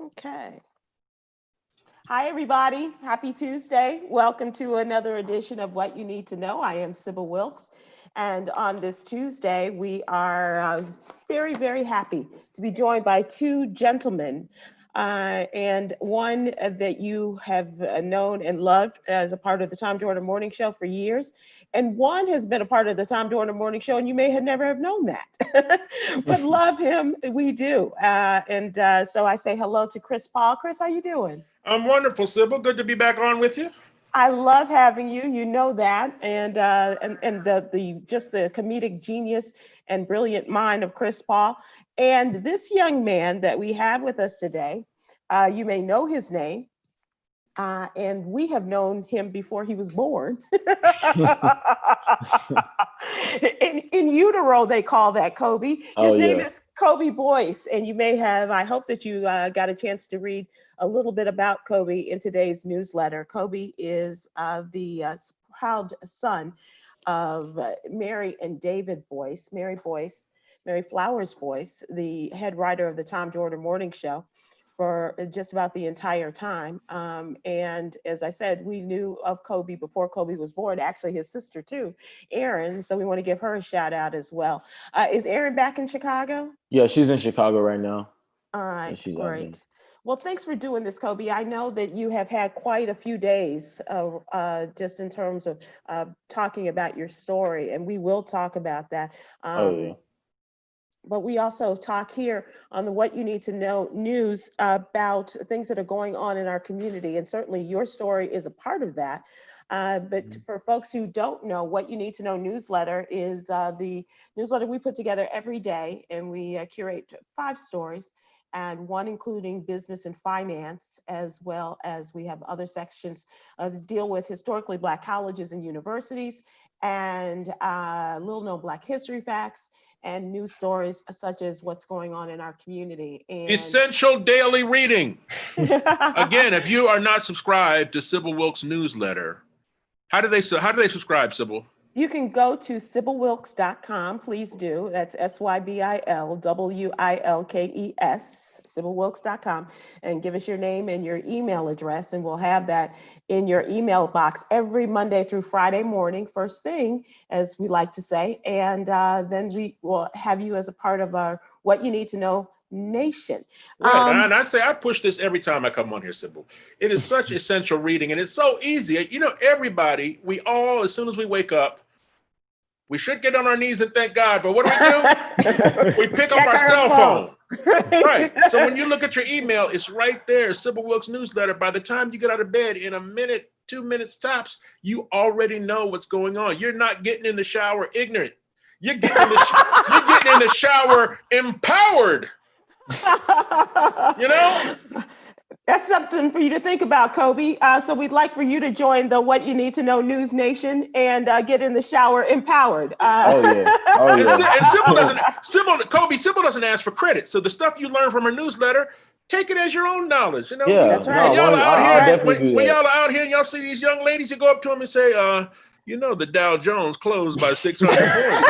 Okay. Hi, everybody. Happy Tuesday. Welcome to another edition of What You Need to Know. I am Sybil Wilkes. And on this Tuesday, we are very, very happy to be joined by two gentlemen. And one that you have known and loved as a part of the Tom Jordan Morning Show for years. And one has been a part of the Tom Jordan Morning Show, and you may have never have known that. But love him, we do. So I say hello to Chris Paul. Chris, how you doing? I'm wonderful, Sybil. Good to be back on with you. I love having you. You know that, and the just the comedic genius and brilliant mind of Chris Paul, and this young man that we have with us today. You may know his name, and we have known him before he was born. in utero, they call that Kobe. His name is Kobe Boyce, and you may have. I hope that you got a chance to read a little bit about Kobe in today's newsletter. Kobe is the proud son of Mary and David Boyce. Mary Flowers Boyce, the head writer of the Tom Jordan Morning Show for just about the entire time. And as I said, we knew of Kobe before Kobe was born, actually his sister too, Erin. So we want to give her a shout out as well. Is Erin back in Chicago? Yeah, she's in Chicago right now. All right, great. Well, thanks for doing this, Kobe. I know that you have had quite a few days just in terms of talking about your story, and we will talk about that. But we also talk here on the What You Need to Know news about things that are going on in our community. And certainly your story is a part of that. But for folks who don't know, What You Need to Know newsletter is the newsletter we put together every day. And we curate 5 stories, and one including business and finance, as well as we have other sections that deal with historically Black colleges and universities, and little known Black history facts, and news stories such as what's going on in our community. And essential daily reading. Again, if you are not subscribed to Sybil Wilkes' newsletter, how do they subscribe, Sybil? You can go to SybilWilkes.com. Please do. That's SYBILWILKES, SybilWilkes.com, and give us your name and your email address, and we'll have that in your email box every Monday through Friday morning, first thing, as we like to say. And then we will have you as a part of our What You Need to Know Nation. Right, and I push this every time I come on here, Sybil. It is such essential reading, and it's so easy. You know, everybody, we all, as soon as we wake up, we should get on our knees and thank God, but what do? We pick up our cell phone. Right. So when you look at your email, it's right there, Sybil Wilkes newsletter. By the time you get out of bed, in a minute, 2 minutes tops, you already know what's going on. You're not getting in the shower ignorant. You're getting in the shower empowered. You know? That's something for you to think about, Kobe. So we'd like for you to join the What You Need to Know News Nation and get in the shower empowered. And Sybil doesn't ask for credit. So the stuff you learn from her newsletter, take it as your own knowledge. You know, that's right. When y'all are out here and y'all see these young ladies, you go up to them and say, you know, the Dow Jones closed by 600 points.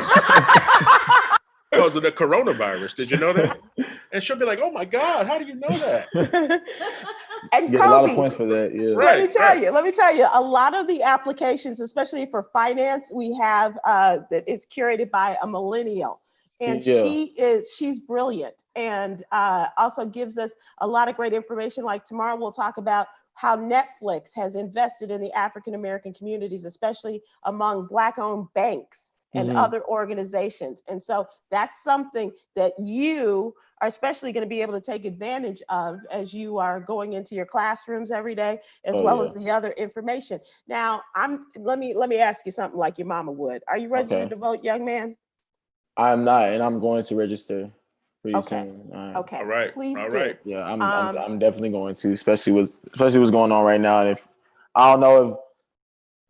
Because of the coronavirus. Did you know that? And she'll be like, oh my God, how do you know that? And Kobe, a lot of points for that. Yeah. Let me tell you, a lot of the applications, especially for finance, we have that is curated by a millennial. And she's brilliant, and also gives us a lot of great information. Like tomorrow we'll talk about how Netflix has invested in the African-American communities, especially among Black-owned banks and other organizations. And so that's something that you are especially going to be able to take advantage of as you are going into your classrooms every day, as well as the other information. Now, let me ask you something like your mama would. Are you registered to vote, young man? I'm not, and I'm going to register pretty soon. Okay. All right. Please All do. right. Yeah, I'm definitely going to, especially what's going on right now. And if I don't know if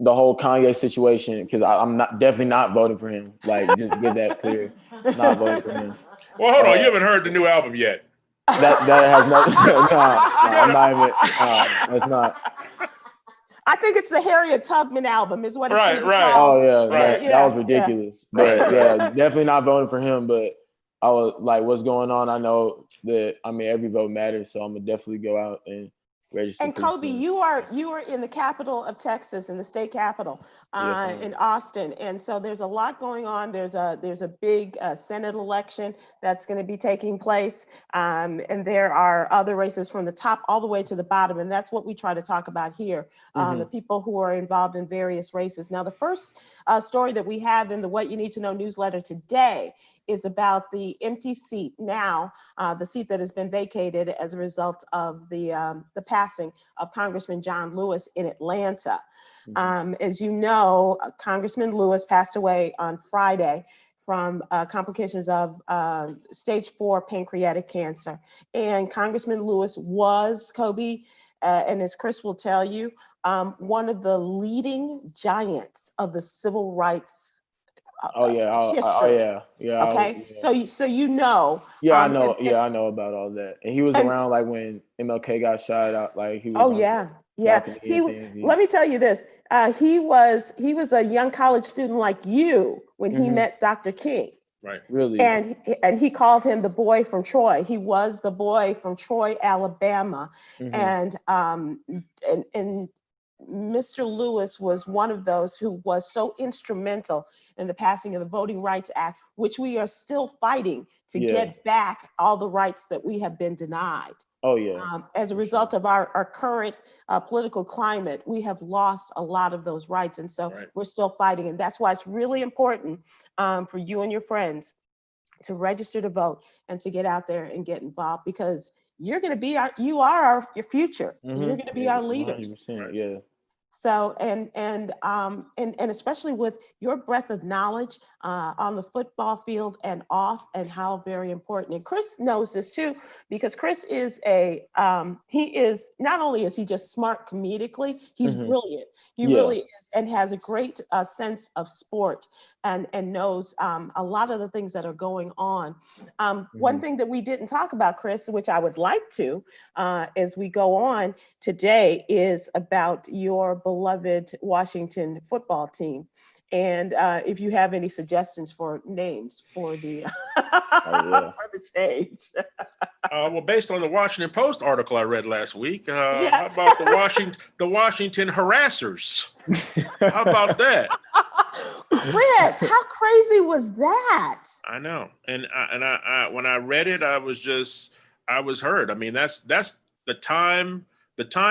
the whole Kanye situation, because I'm definitely not voting for him. Like, just get that clear. Not voting for him. Well, hold on. You haven't heard the new album yet. That has nothing. I'm not even. It's not. I think it's the Harriet Tubman album, is what it's right. Called. Oh yeah, that was ridiculous. But yeah, definitely not voting for him. But I was like, what's going on? I know that, I mean, every vote matters, so I'm gonna definitely go out and register. And Kobe, you are in the capital of Texas, in the state capital, in Austin, and so there's a lot going on. There's a big Senate election that's going to be taking place, and there are other races from the top all the way to the bottom, and that's what we try to talk about here. The people who are involved in various races. Now, the first story that we have in the What You Need to Know newsletter today is about the empty seat now, the seat that has been vacated as a result of the passing of Congressman John Lewis in Atlanta. As you know, Congressman Lewis passed away on Friday from complications of stage 4 pancreatic cancer. And Congressman Lewis was, Kobe, and as Chris will tell you, one of the leading giants of the civil rights history. Okay, so you know. I know. I know about all that. And he was around like when MLK got shot out. Like he was. Oh yeah. Let me tell you this. He was a young college student like you when he met Dr. King. Right. Really. And he called him the boy from Troy. He was the boy from Troy, Alabama, and Mr. Lewis was one of those who was so instrumental in the passing of the Voting Rights Act, which we are still fighting to get back all the rights that we have been denied. Oh, yeah. As a result of our current political climate, we have lost a lot of those rights. And so we're still fighting. And that's why it's really important for you and your friends to register to vote and to get out there and get involved, because you're going to be your future. You're going to be our leaders. 100%, yeah. So, and especially with your breadth of knowledge on the football field and off, and how very important. And Chris knows this too, because Chris is he is, not only is he just smart comedically, he's brilliant. He really is, and has a great sense of sport, and knows a lot of the things that are going on. One thing that we didn't talk about, Chris, which I would like to, as we go on today, is about your beloved Washington football team. And if you have any suggestions for names for the, for the change. Well, based on the Washington Post article I read last week, how about the Washington Harassers? How about that? Chris, how crazy was that? I know. And I when I read it, I was hurt. I mean, that's the time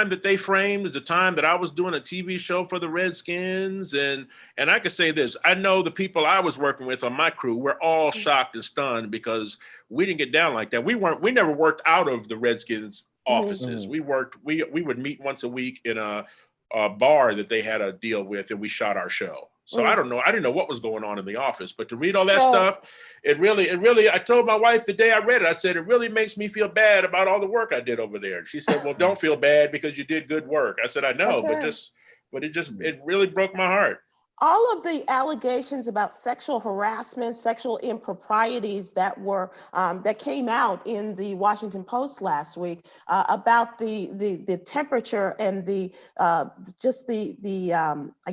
that they framed is the time that I was doing a TV show for the Redskins. And I can say this, I know the people I was working with on my crew were all shocked and stunned, because we didn't get down like that. We never worked out of the Redskins offices. We would meet once a week in a bar that they had a deal with, and we shot our show. So I don't know. I didn't know what was going on in the office, but to read all that stuff, it really, I told my wife the day I read it, I said, it really makes me feel bad about all the work I did over there. And she said, well, don't feel bad because you did good work. I said, I know, but it really broke my heart. All of the allegations about sexual harassment, sexual improprieties that were that came out in the Washington Post last week about the temperature and the I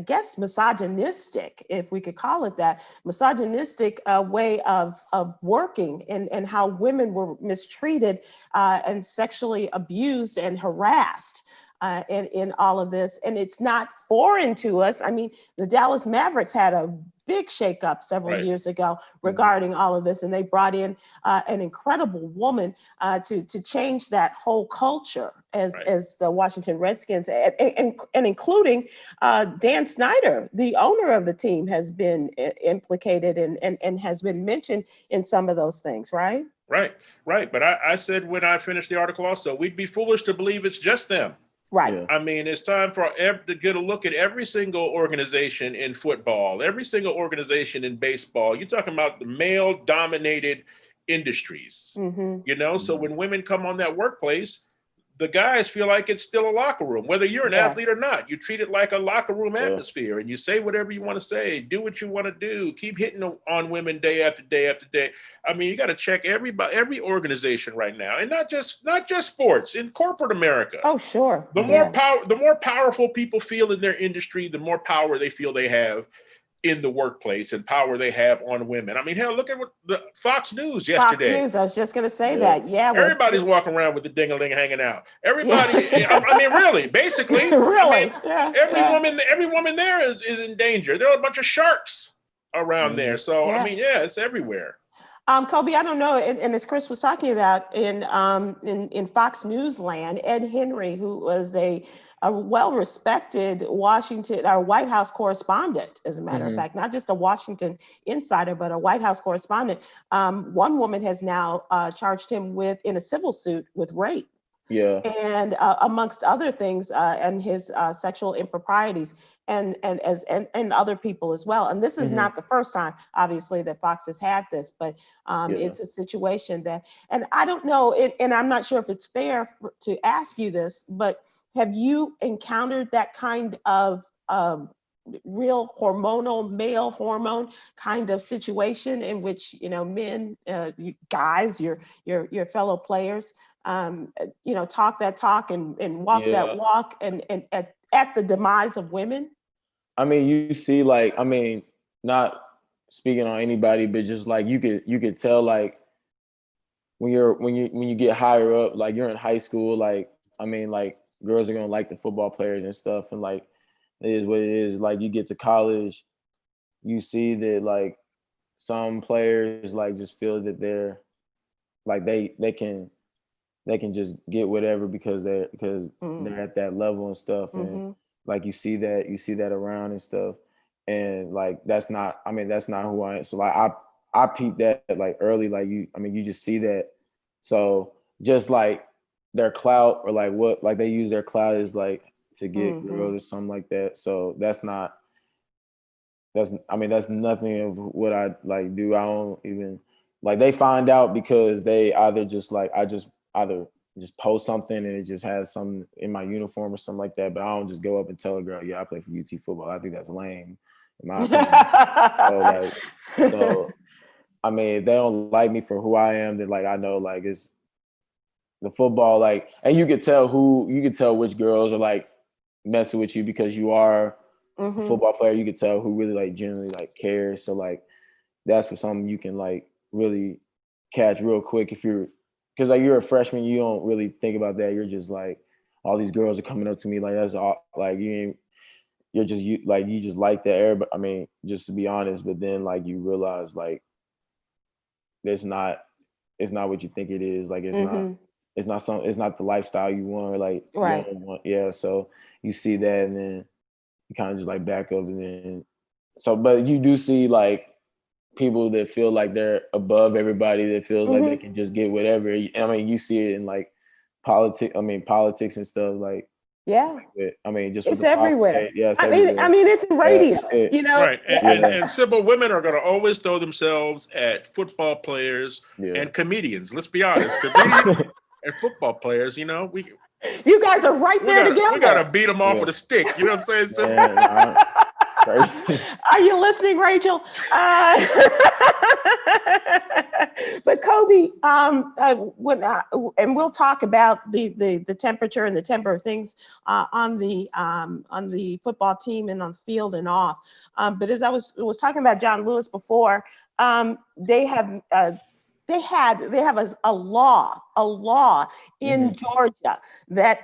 guess misogynistic, if we could call it that, misogynistic way of working, and how women were mistreated and sexually abused and harassed. In all of this, and it's not foreign to us. I mean, the Dallas Mavericks had a big shakeup several years ago regarding all of this, and they brought in an incredible woman to change that whole culture as the Washington Redskins, and including Dan Snyder, the owner of the team, has been implicated and has been mentioned in some of those things, right? Right. But I said when I finished the article also, we'd be foolish to believe it's just them. Right. Yeah. I mean, it's time to get a look at every single organization in football, every single organization in baseball. You're talking about the male-dominated industries, So when women come on that workplace, the guys feel like it's still a locker room, whether you're an athlete or not. You treat it like a locker room atmosphere, and you say whatever you want to say, do what you want to do, keep hitting on women day after day after day. I mean, you got to check every organization right now, and not just sports, in corporate America. Oh, sure. The more powerful people feel in their industry, the more power they feel they have. in the workplace and power they have on women. I mean, hell, look at what the Fox News Fox yesterday. News, I was just going to say that. Yeah. Everybody's walking around with the ding-a-ling hanging out. Everybody, Yeah. I mean, really, basically. Really? I mean, Yeah. every woman there is in danger. There are a bunch of sharks around there. So, I mean, yeah, it's everywhere. Kobe, I don't know, and as Chris was talking about in Fox News land, Ed Henry, who was a well-respected White House correspondent, as a matter of fact, not just a Washington insider, but a White House correspondent. One woman has now charged him in a civil suit with rape. Yeah. And amongst other things, and his sexual improprieties, and other people as well. And this is not the first time, obviously, that Fox has had this, but it's a situation that, and I don't know, and I'm not sure if it's fair to ask you this, but have you encountered that kind of real hormonal, male hormone kind of situation in which, men, guys, your fellow players, talk that talk and walk that walk and at the demise of women? I mean, you see, like, I mean, not speaking on anybody, but just like you could tell, like, when you get higher up, like you're in high school, like, I mean, like, girls are gonna like the football players and stuff, and like it is what it is. Like, you get to college, you see that like some players like just feel that they're like they can just get whatever because they're at that level and stuff, and like you see that around and stuff, and like that's not who I am. So like I peeped that like early, like you just see that. So just like their clout, or like what, like they use their clout as like to get girls or something like that. So that's nothing of what I like do. I don't even like, they find out because they either just like either post something and it just has something in my uniform or something like that. But I don't just go up and tell a girl, yeah, I play for UT football. I think that's lame, in my opinion. So I mean, if they don't like me for who I am, then like I know like it's the football, like, and you could tell which girls are like messing with you because you are a football player. You could tell who really like genuinely like cares. So like that's for something you can like really catch real quick because like you're a freshman, you don't really think about that. You're just like, all these girls are coming up to me like that's all, like you just like that air. But I mean, just to be honest, but then like you realize like it's not what you think it is. Like it's not the lifestyle you want, or like right. You don't want, so you see that and then you kind of just like back up, and then but you do see like people that feel like they're above everybody, that feels like they can just get whatever. I mean, you see it in like politics and stuff, like just it's everywhere. It's everywhere. I mean it's in radio, right. And Sybil, women are going to always throw themselves at football players and comedians. Let's be honest, comedians and football players, you guys are right there together. We got to beat them off with a stick. You know what I'm saying, Sybil? Are you listening, Rachel? But Kobe, and we'll talk about the temperature and the temper of things on the football team and on the field and off. But as I was talking about John Lewis before, they have a law in Georgia that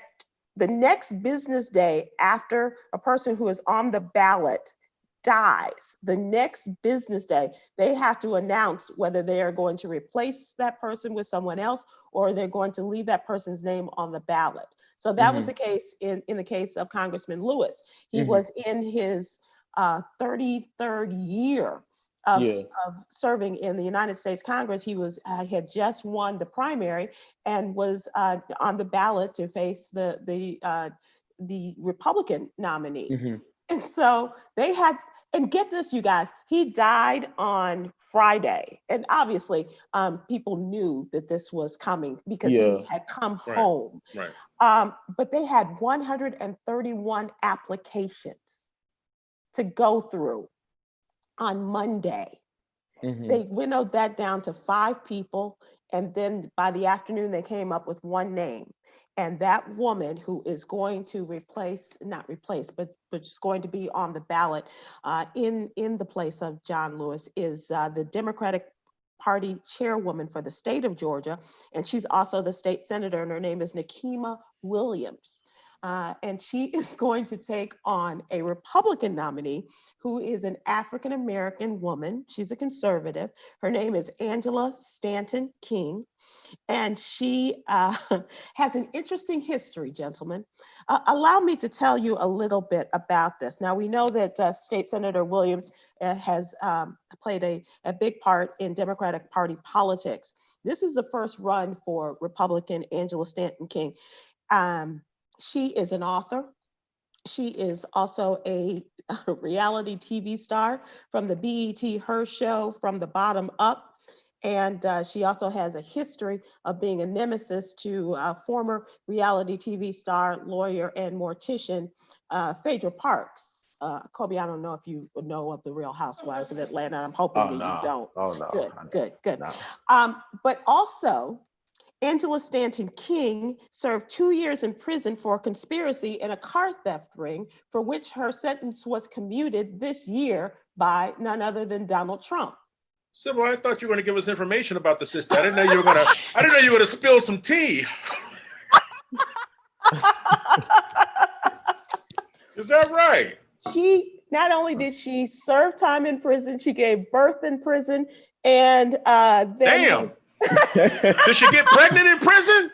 the next business day after a person who is on the ballot dies, the next business day, they have to announce whether they are going to replace that person with someone else or they're going to leave that person's name on the ballot. So that was the case in the case of Congressman Lewis. He was in his 33rd year of serving in the United States Congress. He had just won the primary and was on the ballot to face the Republican nominee. And so they had, and get this, you guys, he died on Friday. And obviously people knew that this was coming because he had come home. Right. But they had 131 applications to go through on Monday. They winnowed that down to 5 people. And then by the afternoon, they came up with one name. And that woman who is going to not replace, but just going to be on the ballot in the place of John Lewis is the Democratic Party chairwoman for the state of Georgia. And she's also the state senator, and her name is Nikema Williams. And she is going to take on a Republican nominee who is an African-American woman. She's a conservative. Her name is Angela Stanton King. And she has an interesting history, gentlemen. Allow me to tell you a little bit about this. Now, we know that State Senator Williams has played a big part in Democratic Party politics. This is the first run for Republican Angela Stanton King. She is an author. She is also a reality TV star from the BET Her Show, From the Bottom Up. And she also has a history of being a nemesis to former reality TV star, lawyer, and mortician, Phaedra Parks. Kobe, I don't know if you know of the Real Housewives of Atlanta. I'm hoping that you don't. Oh, no. Good. No. But also, Angela Stanton King served 2 years in prison for conspiracy in a car theft ring, for which her sentence was commuted this year by none other than Donald Trump. Sybil, I thought you were going to give us information about the sister. I didn't know you were going to. I didn't know you were going to spill some tea. Is that right? She not only did she serve time in prison, she gave birth in prison, and then. Damn. Did she get pregnant in prison?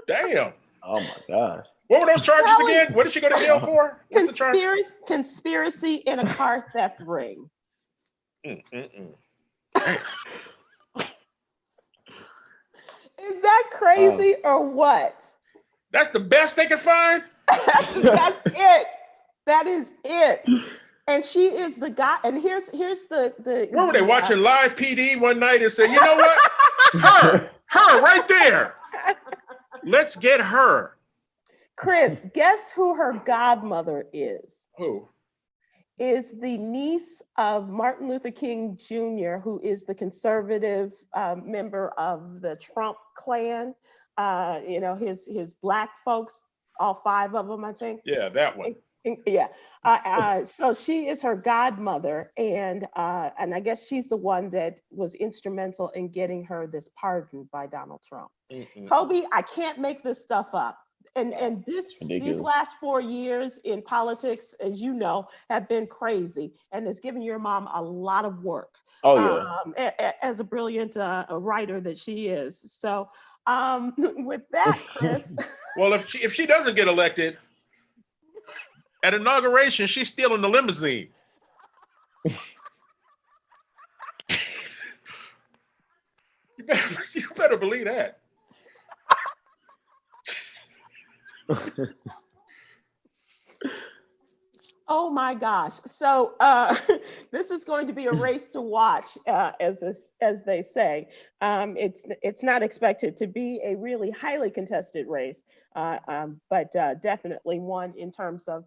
Damn. Oh my gosh. What were those charges again? What did she go to jail for? What's the charge? Conspiracy in a car theft ring. Is that crazy or what? That's the best they can find? That's it. That is it. And she is the guy. And here's the. Where were they watching live PD one night and said, you know what? Her right there. Let's get her. Chris, guess who her godmother is? Who? Is the niece of Martin Luther King Jr., who is the conservative member of the Trump clan. His Black folks, all 5 of them, I think. Yeah, that one. Yeah. So she is her godmother, and I guess she's the one that was instrumental in getting her this pardon by Donald Trump. Kobe, I can't make this stuff up. And these last 4 years in politics, as you know, have been crazy, and it's given your mom a lot of work. Oh yeah. As a brilliant writer that she is. So with that, Chris. Well, if she doesn't get elected at inauguration, she's stealing the limousine. You better believe that. Oh my gosh. So this is going to be a race to watch, as they say. It's not expected to be a really highly contested race, but definitely one in terms of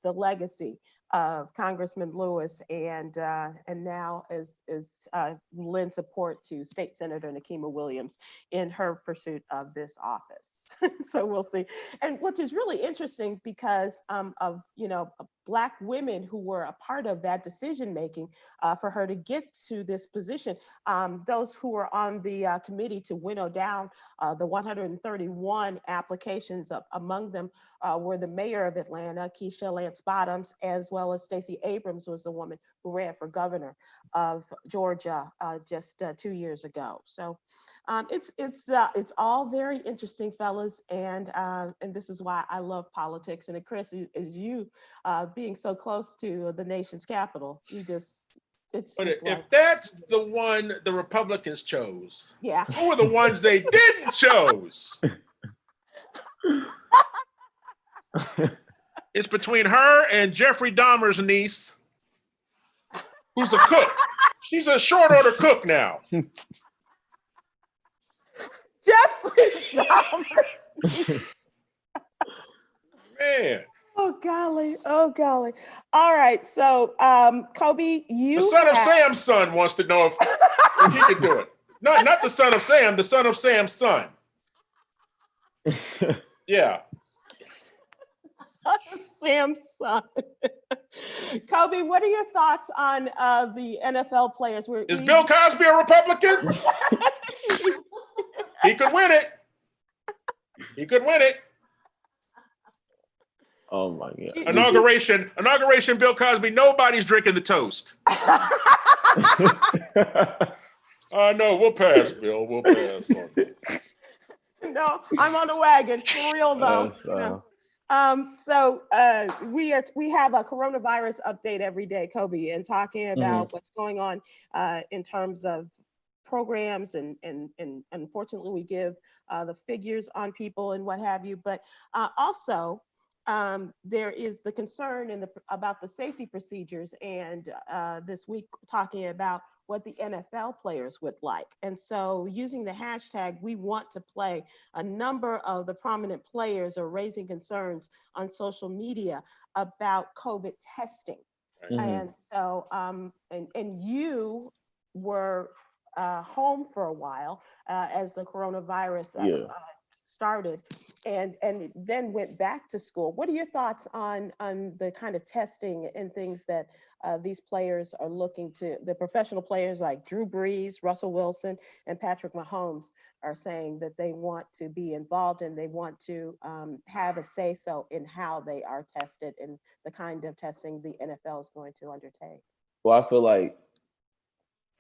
the legacy of Congressman Lewis, and now is lend support to State Senator Nikema Williams in her pursuit of this office. So we'll see. And which is really interesting because of Black women who were a part of that decision making for her to get to this position. Those who were on the committee to winnow down the 131 applications, among them were the mayor of Atlanta, Keisha Lance Bottoms, as well as Stacey Abrams was the woman who ran for governor of Georgia just 2 years ago. So it's all very interesting, fellas, and this is why I love politics. And Chris, as you being so close to the nation's capital, if that's the one the Republicans chose, yeah, who are the ones they didn't chose? It's between her and Jeffrey Dahmer's niece, who's a cook. She's a short order cook now. Jeffrey Dahmer. Man. Oh golly. All right. So Kobe, The son of Sam's son wants to know if he can do it. Not the son of Sam, the son of Sam's son. Yeah. Son of Sam's son. Kobe, what are your thoughts on the NFL players? Is Bill Cosby a Republican? He could win it. He could win it. Oh my God. Inauguration, Bill Cosby, nobody's drinking the toast. No, we'll pass, Bill. We'll pass. No, I'm on the wagon. For real though. We have a coronavirus update every day, Kobe, and talking about what's going on in terms of programs and unfortunately we give the figures on people and what have you, but also there is the concern about the safety procedures, and this week talking about what the NFL players would like. And so using the hashtag, we want to play, a number of the prominent players are raising concerns on social media about COVID testing. And so, and you were home for a while as the coronavirus started, and then went back to school. What are your thoughts on the kind of testing and things that these players are looking to, the professional players like Drew Brees, Russell Wilson, and Patrick Mahomes are saying that they want to be involved and they want to have a say-so in how they are tested and the kind of testing the NFL is going to undertake? Well, I feel like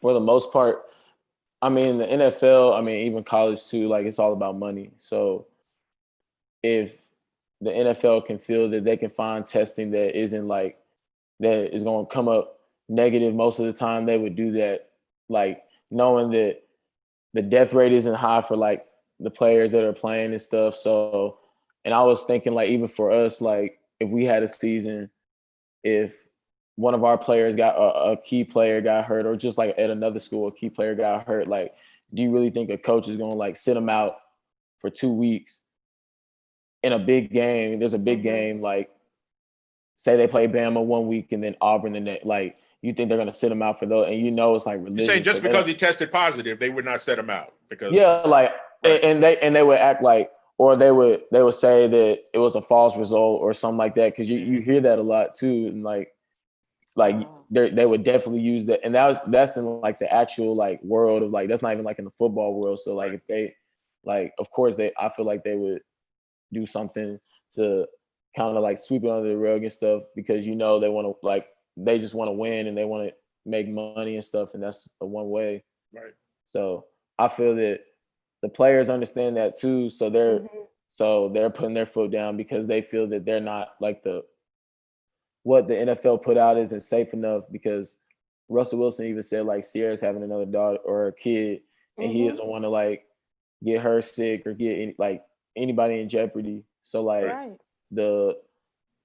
for the most part, I mean, the NFL, I mean, even college too, like it's all about money. So if the NFL can feel that they can find testing that isn't like, that is going to come up negative most of the time, they would do that, like knowing that the death rate isn't high for like the players that are playing and stuff. So, and I was thinking like, even for us, like if we had a season, if one of our players got a key player got hurt, or just like at another school, a key player got hurt, like, do you really think a coach is going to like sit them out for 2 weeks in a big game? There's a big game, like say they play Bama 1 week and then Auburn the next, like you think they're going to sit him out for those? And you know, it's like religion. You're saying just because he tested positive, they would not set him out because like, right. and they would act like, or they would say that it was a false result or something like that. Cause you hear that a lot too. And like they would definitely use that. And that's in like the actual like world of like, that's not even like in the football world. So like if they like, of course I feel like they would do something to kind of like sweep it under the rug and stuff, because you know they want to, like, they just want to win and they want to make money and stuff, and that's the one way. Right. So I feel that the players understand that too. So they're putting their foot down because they feel that they're not like what the NFL put out isn't safe enough, because Russell Wilson even said like Sierra's having another daughter or a kid, and he doesn't want to like get her sick or get anybody in jeopardy. So like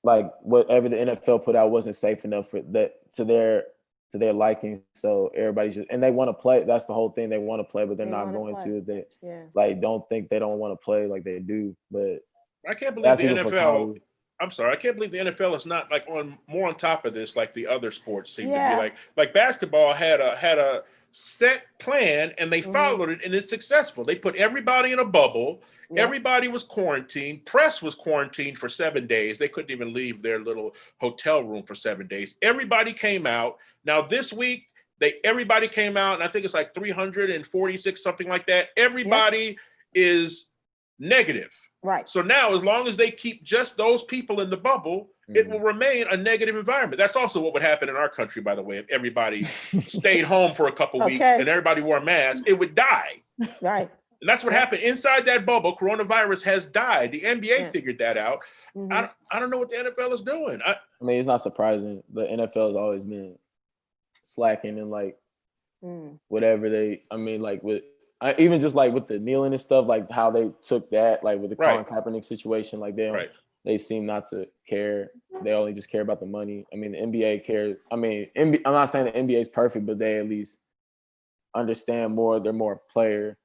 whatever the NFL put out wasn't safe enough for that to their liking. So everybody's just, and they want to play. That's the whole thing. They want to play, but they're not going to. They like don't think they don't want to play like they do. But I can't believe the NFL. I'm sorry, I can't believe the NFL is not like more on top of this like the other sports seem to be. Like basketball had a set plan and they followed it, and it's successful. They put everybody in a bubble. Yep. Everybody was quarantined. Press was quarantined for 7 days. They couldn't even leave their little hotel room for 7 days. Everybody came out. Now this week, everybody came out, and I think it's like 346, something like that. Everybody is negative. Right. So now, as long as they keep just those people in the bubble, it will remain a negative environment. That's also what would happen in our country, by the way, if everybody stayed home for a couple weeks and everybody wore masks, it would die. Right. And that's what happened inside that bubble. Coronavirus has died. The NBA figured that out. I don't know what the NFL is doing. I mean, it's not surprising. The NFL has always been slacking and like whatever even just like with the kneeling and stuff, like how they took that, like with the Colin Kaepernick situation, like they seem not to care. They only just care about the money. I mean, the NBA cares. I mean, I'm not saying the NBA is perfect, but they at least understand more. They're more player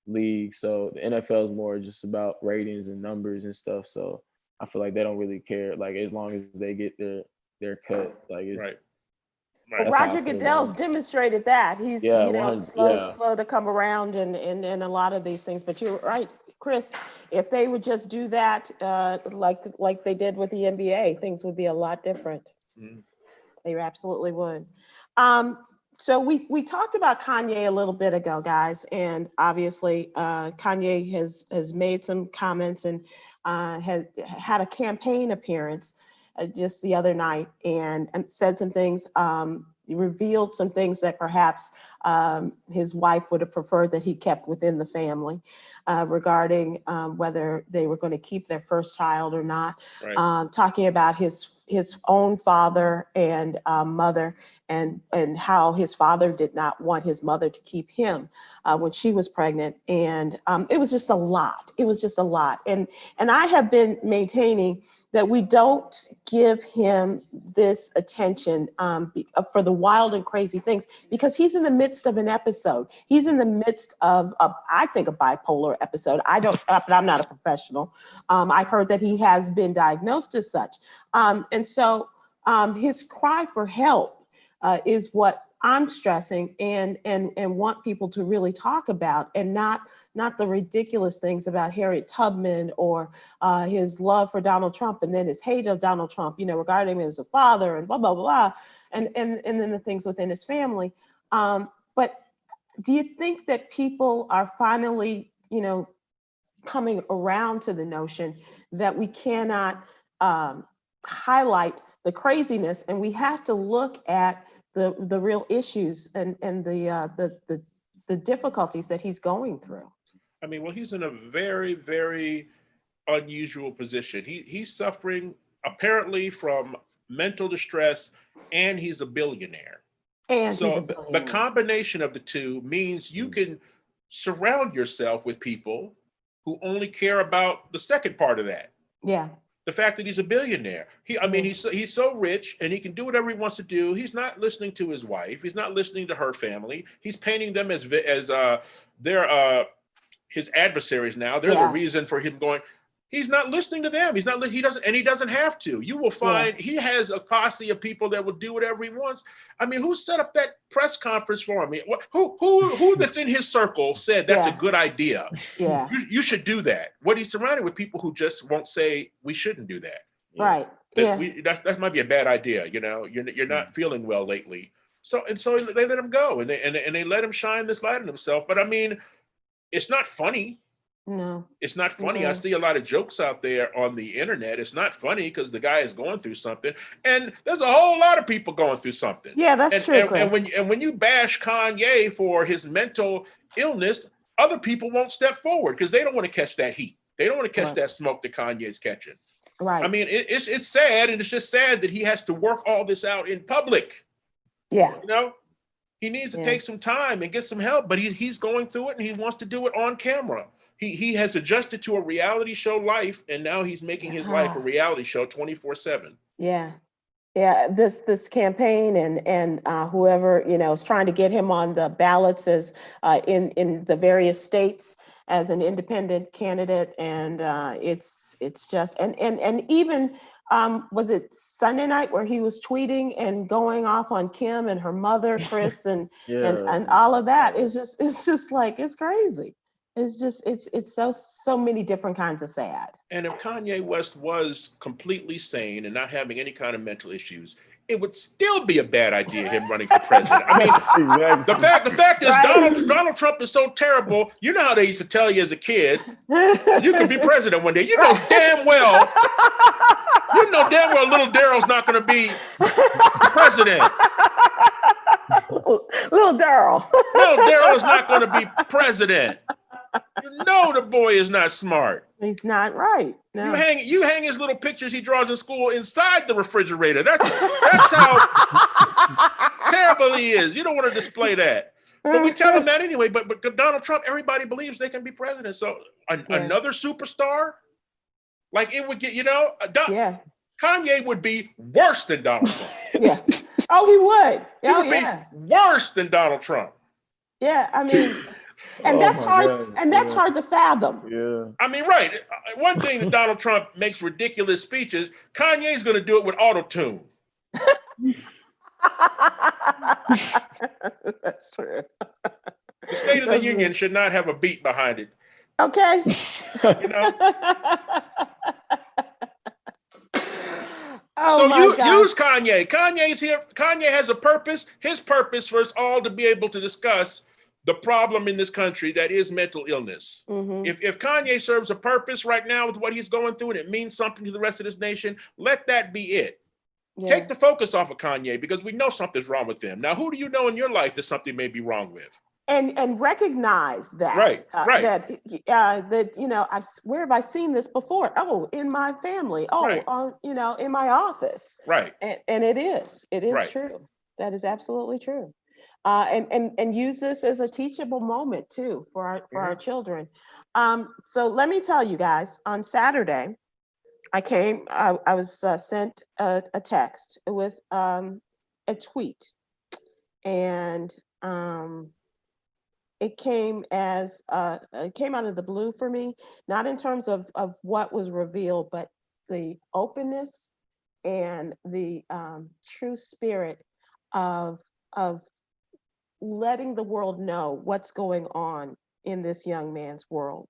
league. So the NFL is more just about ratings and numbers and stuff. So I feel like they don't really care. Like as long as they get their cut, like it's Right. Roger Goodell's demonstrated that. He's slow to come around and a lot of these things. But you're right, Chris. If they would just do that, like they did with the NBA, things would be a lot different. Mm-hmm. They absolutely would. So we talked about Kanye a little bit ago, guys, and obviously Kanye has made some comments and has had a campaign appearance just the other night and said some things, revealed some things that perhaps his wife would have preferred that he kept within the family regarding whether they were going to keep their first child or not, right. Talking about his own father and mother and how his father did not want his mother to keep him when she was pregnant. And it was just a lot. It was just a lot. And I have been maintaining that we don't give him this attention for the wild and crazy things, because he's in the midst of an episode. He's in the midst of, I think, a bipolar episode. But I'm not a professional. I've heard that he has been diagnosed as such. And so his cry for help is what I'm stressing and want people to really talk about, and not the ridiculous things about Harriet Tubman or his love for Donald Trump and then his hate of Donald Trump, regarding him as a father and blah, blah, blah, and then the things within his family. But do you think that people are finally, coming around to the notion that we cannot highlight the craziness and we have to look at the real issues and the difficulties that he's going through? I mean, well, he's in a very, very unusual position. He's suffering apparently from mental distress, and he's a billionaire. And so the combination of the two means you can surround yourself with people who only care about the second part of that. Yeah. The fact that he's a billionaire. He's so rich and he can do whatever he wants to do. He's not listening to his wife. He's not listening to her family. He's painting them as they're his adversaries now. They're the reason for him going. He's not listening to them. He doesn't have to. You will find he has a posse of people that will do whatever he wants. I mean, who set up that press conference for him? Who that's in his circle said that's a good idea? Yeah, you should do that. What he's surrounded with people who just won't say we shouldn't do that. Right. That might be a bad idea. You're not feeling well lately. So they let him go and they let him shine this light on himself. But I mean, it's not funny. No, it's not funny. No. I see a lot of jokes out there on the internet. It's not funny because the guy is going through something, and there's a whole lot of people going through something. Yeah, that's true. And when you bash Kanye for his mental illness, other people won't step forward because they don't want to catch that heat. They don't want to catch that smoke that Kanye's catching. Right. I mean, it's sad, and it's just sad that he has to work all this out in public. Yeah. He needs to take some time and get some help, but he's going through it, and he wants to do it on camera. He has adjusted to a reality show life, and now he's making his life a reality show 24/7. Yeah. Yeah. This campaign and whoever, is trying to get him on the ballots as in the various states as an independent candidate. And it's just, and even was it Sunday night where he was tweeting and going off on Kim and her mother, Chris, and all of that. It's just like, it's crazy. It's just, it's so many different kinds of sad. And if Kanye West was completely sane and not having any kind of mental issues, it would still be a bad idea him running for president. I mean, exactly. the fact is, right. Donald Trump is so terrible. You know how they used to tell you as a kid, you could be president one day. You know damn well little Daryl's not going to be president. Little Daryl. Little Daryl is not going to be president. You know the boy is not smart. He's not, right. No. You hang his little pictures he draws in school inside the refrigerator. That's how terrible he is. You don't want to display that. But we tell him that anyway. But Donald Trump, everybody believes they can be president. So another superstar, like it would get, Kanye would be worse than Donald Trump. Yeah. Oh, he would. He would be worse than Donald Trump. Yeah, I mean. And that's hard. God. And that's hard to fathom. Yeah. I mean, right. One thing that Donald Trump makes ridiculous speeches. Kanye's going to do it with auto-tune. That's true. The State of the Union should not have a beat behind it. Okay. You know. Oh So my you gosh. use Kanye. Kanye's here. Kanye has a purpose. His purpose for us all to be able to discuss the problem in this country that is mental illness. Mm-hmm. If Kanye serves a purpose right now with what he's going through and it means something to the rest of this nation, let that be it. Yeah. Take the focus off of Kanye because we know something's wrong with him. Now, who do you know in your life that something may be wrong with? And recognize that Right. that you know, where have I seen this before? Oh, in my family. Oh, Right. you know, in my office. Right. And it is Right. true. That is absolutely true. And use this as a teachable moment too for our children. So let me tell you guys, on Saturday, I was sent a text with a tweet, and it came it came out of the blue for me, not in terms of what was revealed, but the openness and the true spirit of of letting the world know what's going on in this young man's world.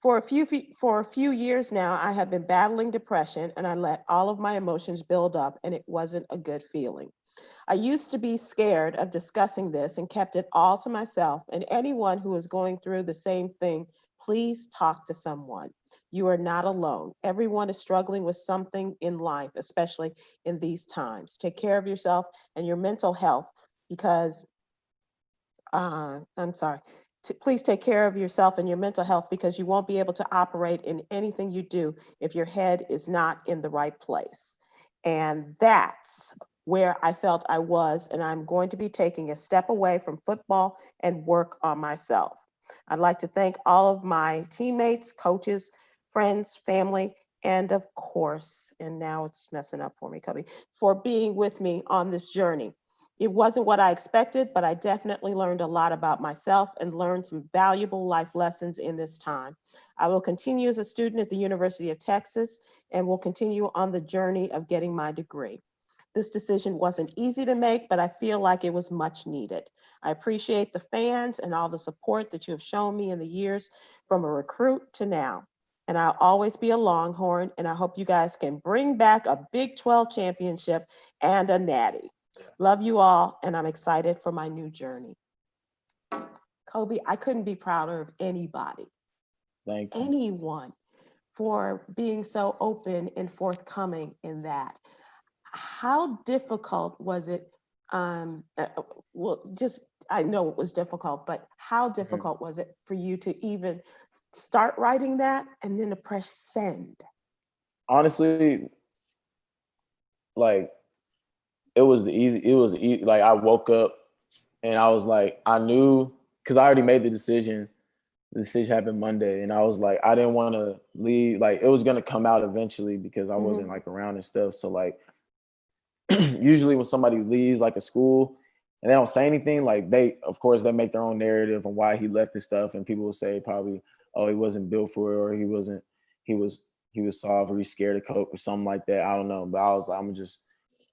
For a few years now, I have been battling depression, and I let all of my emotions build up, and it wasn't a good feeling. I used to be scared of discussing this and kept it all to myself. And anyone who is going through the same thing, please talk to someone. You are not alone. Everyone is struggling with something in life, especially in these times. Take care of yourself and your mental health because, I'm sorry. Please take care of yourself and your mental health because you won't be able to operate in anything you do if your head is not in the right place. And that's where I felt I was, and I'm going to be taking a step away from football and work on myself. I'd like to thank all of my teammates, coaches, friends, family, and of course, and now it's messing up for me, Cubby, for being with me on this journey. It wasn't what I expected, but I definitely learned a lot about myself and learned some valuable life lessons in this time. I will continue as a student at the University of Texas and will continue on the journey of getting my degree. This decision wasn't easy to make, but I feel like it was much needed. I appreciate the fans and all the support that you have shown me in the years from a recruit to now. And I'll always be a Longhorn, and I hope you guys can bring back a Big 12 championship and a natty. Love you all, and I'm excited for my new journey. Kobe, I couldn't be prouder of anybody, Thank you. anyone, for being so open and forthcoming in that. How difficult was it? Well, just I know it was difficult, but how difficult was it for you to even start writing that and then to press send? Honestly, like it was easy. Like I woke up and I was like, I knew because I already made the decision. The decision happened Monday, and I was like, I didn't want to leave. Like it was gonna come out eventually because I wasn't like around and stuff. So like usually when somebody leaves like a school and they don't say anything, like they of course they make their own narrative on why he left and stuff, and people will say probably, oh, he wasn't built for it, or he was he was soft, or he's scared of coke or something like that. I don't know. But I was like, I'm just,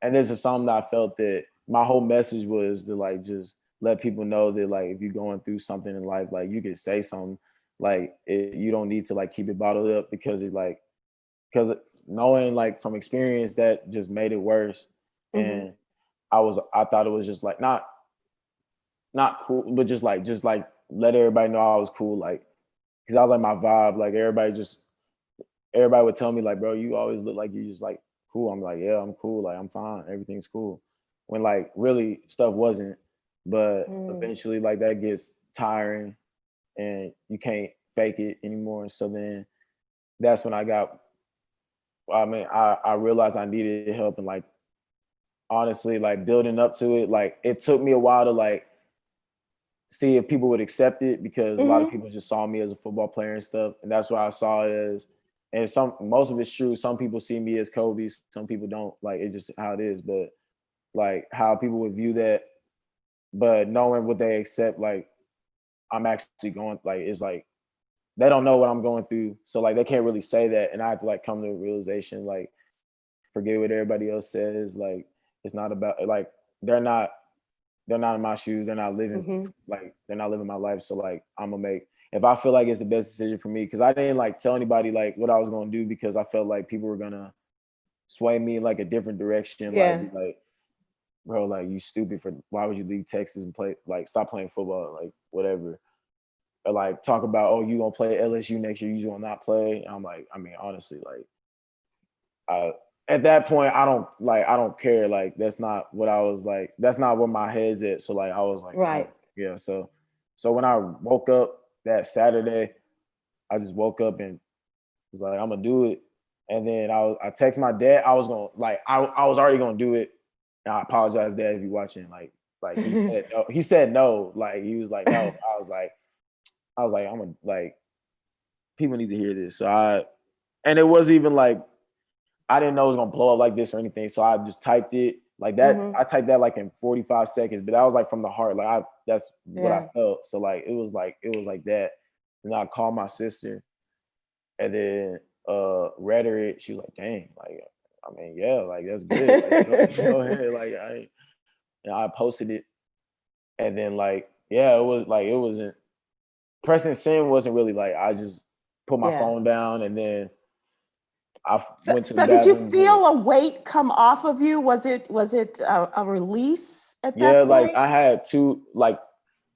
and this is something that I felt that my whole message was to like just let people know that like if you're going through something in life, like you could say something, like you don't need to like keep it bottled up because it like because knowing like from experience that just made it worse. And I thought it was just like not cool, but just like let everybody know I was cool, like because I was like my vibe, like everybody would tell me like, bro, you always look like you just like cool. I'm like, yeah, I'm cool, like I'm fine, everything's cool. When like really stuff wasn't, but eventually like that gets tiring and you can't fake it anymore. And so then that's when I realized I needed help, and like honestly, like building up to it, like it took me a while to like see if people would accept it because a lot of people just saw me as a football player and stuff, and that's what I saw it as. And most of it's true. Some people see me as Kobe, some people don't. Like it's just how it is. But like how people would view that, but knowing what they accept, like I'm actually going, like it's like they don't know what I'm going through, so like they can't really say that, and I have to like come to a realization, like forget what everybody else says, like it's not about like they're not in my shoes. They're not living they're not living my life. So like I'm gonna make if I feel like it's the best decision for me, because I didn't like tell anybody like what I was gonna do because I felt like people were gonna sway me in like a different direction. Yeah. Like be like, bro, like you stupid for why would you leave Texas and play like stop playing football, like whatever. Or like talk about, oh, you gonna play LSU next year, you just will not play. I'm like, I mean, honestly, like at that point, I don't care. Like that's not what I was like, that's not where my head's at. So like I was like, Right. oh, yeah. So when I woke up that Saturday, I just woke up and was like, I'm gonna do it. And then I text my dad, I was gonna like I was already gonna do it. And I apologize, Dad, if you're watching. Like he said no. He said no. Like he was like, no. I was like, I'm gonna like people need to hear this. So and it wasn't even like I didn't know it was gonna blow up like this or anything. So I just typed it like that. I typed that like in 45 seconds, but that was like from the heart. Like that's what I felt. So like it was like that. And I called my sister and then read her it. She was like, dang, like I mean, yeah, like that's good. Like, go ahead. Like I posted it. And then like, yeah, it wasn't pressing send wasn't really like I just put my phone down and then I went to the bathroom. So did you feel a weight come off of you? Was it a release at that point? Yeah, like I had two, like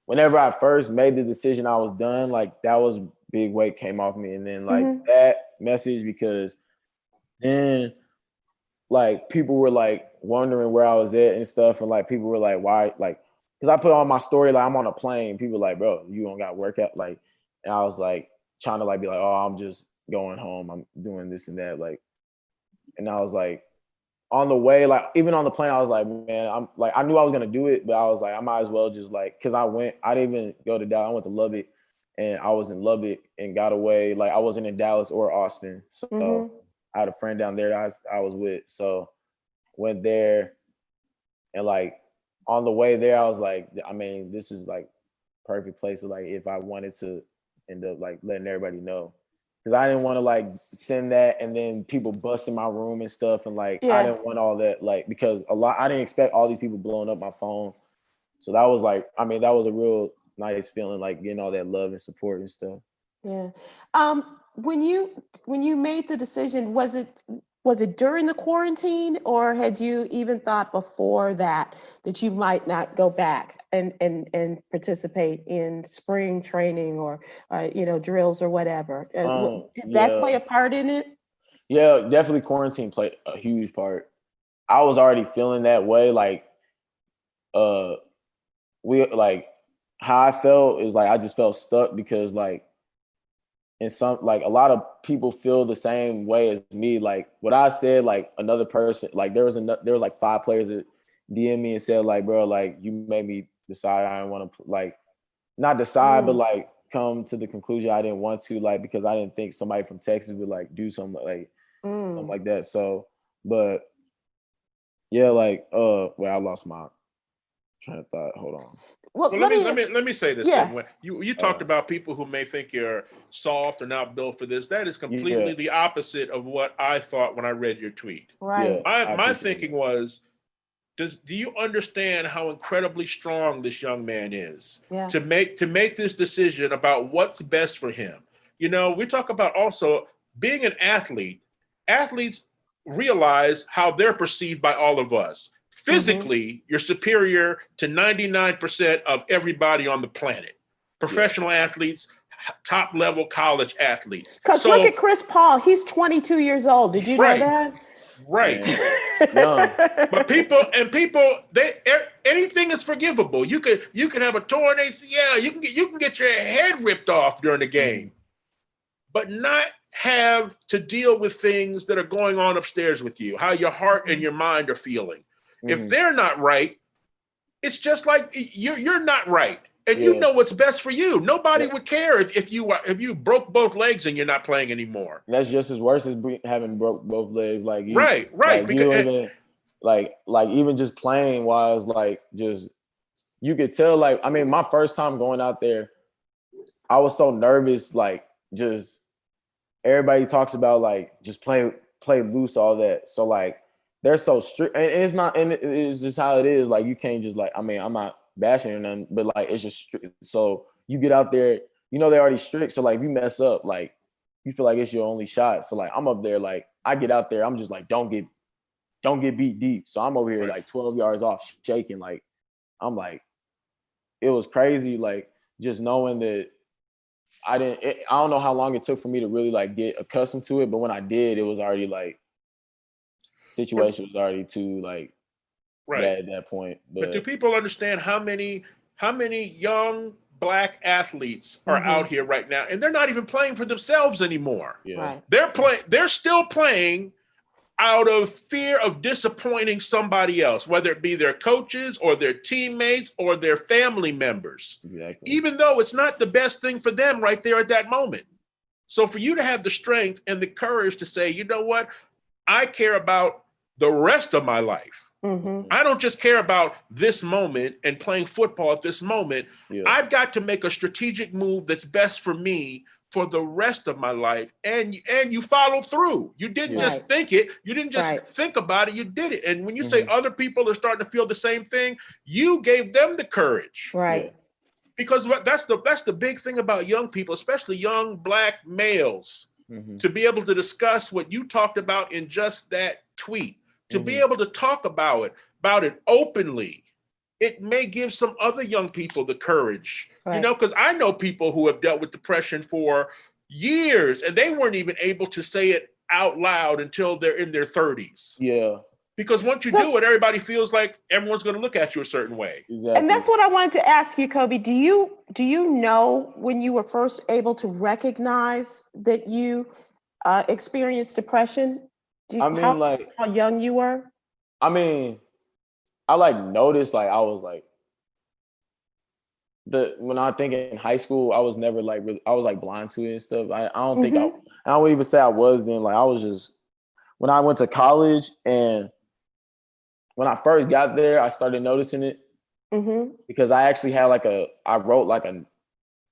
whenever I first made the decision I was done, like that was big weight came off me. And then like that message, because then like people were like wondering where I was at and stuff. And like people were like, why? Like, because I put on my story, like I'm on a plane. People were like, bro, you don't got workout. Like, and I was like trying to like be like, oh, I'm just going home. I'm doing this and that. Like, and I was like, on the way, like even on the plane, I was like, man, I'm like, I knew I was gonna do it, but I was like, I might as well just like, cause I didn't even go to Dallas. I went to Lubbock, and I was in Lubbock and got away. Like I wasn't in Dallas or Austin, so I had a friend down there that I was with. So went there, and like on the way there, I was like, I mean, this is like perfect place to like if I wanted to end up like letting everybody know. Because I didn't want to like send that and then people bust in my room and stuff. And like, I didn't want all that, like, because I didn't expect all these people blowing up my phone. So that was like, I mean, that was a real nice feeling, like getting all that love and support and stuff. Yeah. When you made the decision, was it during the quarantine, or had you even thought before that you might not go back and participate in spring training or drills or whatever? Did that play a part in it? Yeah, definitely quarantine played a huge part. I was already feeling that way. Like we like how I felt is like I just felt stuck because like in some like a lot of people feel the same way as me. Like what I said, like another person, like there was like 5 players that DM me and said like, bro, like you made me decide I didn't want to like not decide, but like come to the conclusion I didn't want to, like because I didn't think somebody from Texas would like do something like that. So, but yeah, like well, I lost my train of thought. Hold on. Well, let me say this then. When you talked about people who may think you're soft or not built for this, that is completely the opposite of what I thought when I read your tweet. Right. My thinking was, do you understand how incredibly strong this young man is to make this decision about what's best for him? You know, we talk about also being an athlete. Athletes realize how they're perceived by all of us. Physically, you're superior to 99% of everybody on the planet. Professional athletes, top level college athletes. Because look at Chris Paul. He's 22 years old. Did you know that? Right. But people, anything is forgivable. You could have a torn ACL. You can get your head ripped off during the game, but not have to deal with things that are going on upstairs with you, how your heart and your mind are feeling. If they're not right, it's just like you're not right, and you know what's best for you. Nobody would care if you broke both legs and you're not playing anymore. That's just as worse as having broke both legs. Like right. Like because even like even just playing wise, like just you could tell. Like I mean, my first time going out there, I was so nervous. Like just everybody talks about like just play loose, all that. So like they're so strict, and it's not, and it's just how it is. Like you can't just like, I mean, I'm not bashing or nothing, but like it's just strict. So you get out there, you know they're already strict. So like if you mess up, like you feel like it's your only shot. So like I'm up there, like I get out there, I'm just like don't get beat deep. So I'm over here like 12 yards off, shaking. Like I'm like, it was crazy. Like just knowing that I don't know how long it took for me to really like get accustomed to it, but when I did, it was already like situation was already too like bad at that point. But do people understand how many young Black athletes are out here right now, and they're not even playing for themselves anymore? Yeah, they're still playing out of fear of disappointing somebody else, whether it be their coaches or their teammates or their family members. Exactly. Even though it's not the best thing for them right there at that moment. So for you to have the strength and the courage to say, you know what, I care about the rest of my life. I don't just care about this moment and playing football at this moment. Yeah. I've got to make a strategic move that's best for me for the rest of my life. And you follow through. You didn't just think it. You didn't just think about it. You did it. And when you say other people are starting to feel the same thing, you gave them the courage. Right. Yeah. Because that's the big thing about young people, especially young Black males, to be able to discuss what you talked about in just that tweet. To be able to talk about it openly, it may give some other young people the courage, you know, because I know people who have dealt with depression for years and they weren't even able to say it out loud until they're in their 30s. Yeah. Because once you do it, everybody feels like everyone's going to look at you a certain way. Exactly. And that's what I wanted to ask you, Kobe. Do you know when you were first able to recognize that you experienced depression? How young you were? I mean, I like noticed like I was like when I think in high school, I was never like really, I was like blind to it and stuff. I don't think I don't even say I was then. Like I was just when I went to college and when I first got there, I started noticing it because I actually had I wrote like a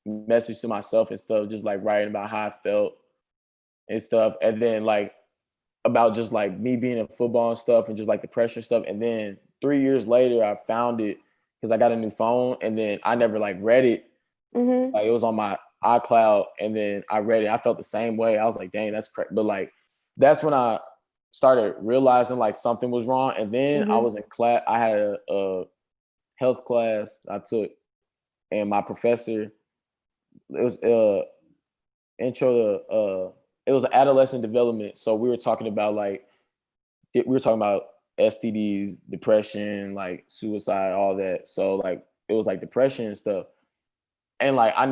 message to myself and stuff, just like writing about how I felt and stuff, and then like about just like me being in football and stuff and just like the pressure and stuff. And then 3 years later, I found it because I got a new phone and then I never like read it. Like it was on my iCloud and then I read it. I felt the same way. I was like, dang, that's crazy. But like, that's when I started realizing like something was wrong. And then I was in class. I had a health class I took and my professor, it was intro to, it was adolescent development. So we were talking about STDs, depression, like suicide, all that. So like it was like depression and stuff. And like I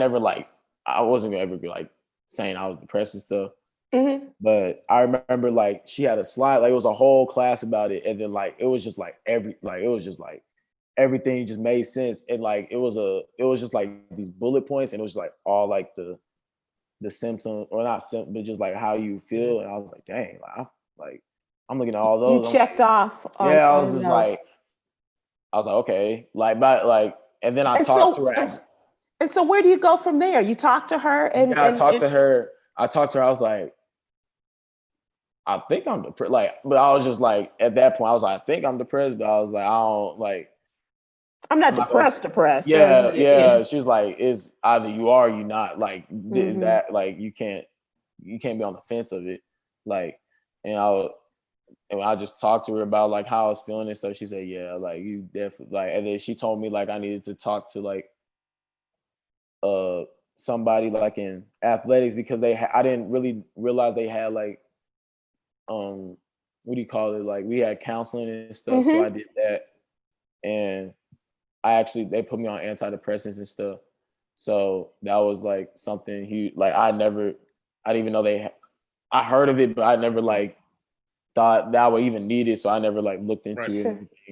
wasn't gonna ever be like saying I was depressed and stuff. But I remember like she had a slide, like it was a whole class about it. And then like it was just like everything just made sense. And like it was just like these bullet points and it was like all like the symptoms, or not symptoms, but just like how you feel. And I was like, dang, like I'm looking at all those. You checked off. I was just like, okay, like, but like, and then I talked to her. And so where do you go from there? You talk to her and I talked to her. I was like, I think I'm depressed. Like, but I was just like, at that point, I was like, I think I'm depressed, but I was like, I don't like. I'm not depressed. Yeah. She was like, it's either you are or you not. Like, is that like you can't be on the fence of it. Like, and I just talked to her about like how I was feeling and stuff. She said, yeah, like you definitely like, and then she told me like I needed to talk to like somebody like in athletics because I didn't really realize they had like what do you call it? Like we had counseling and stuff. So I did that. And they put me on antidepressants and stuff. So that was like something huge. Like I didn't even know I heard of it, but I never like thought that I would even need it. So I never like looked into it.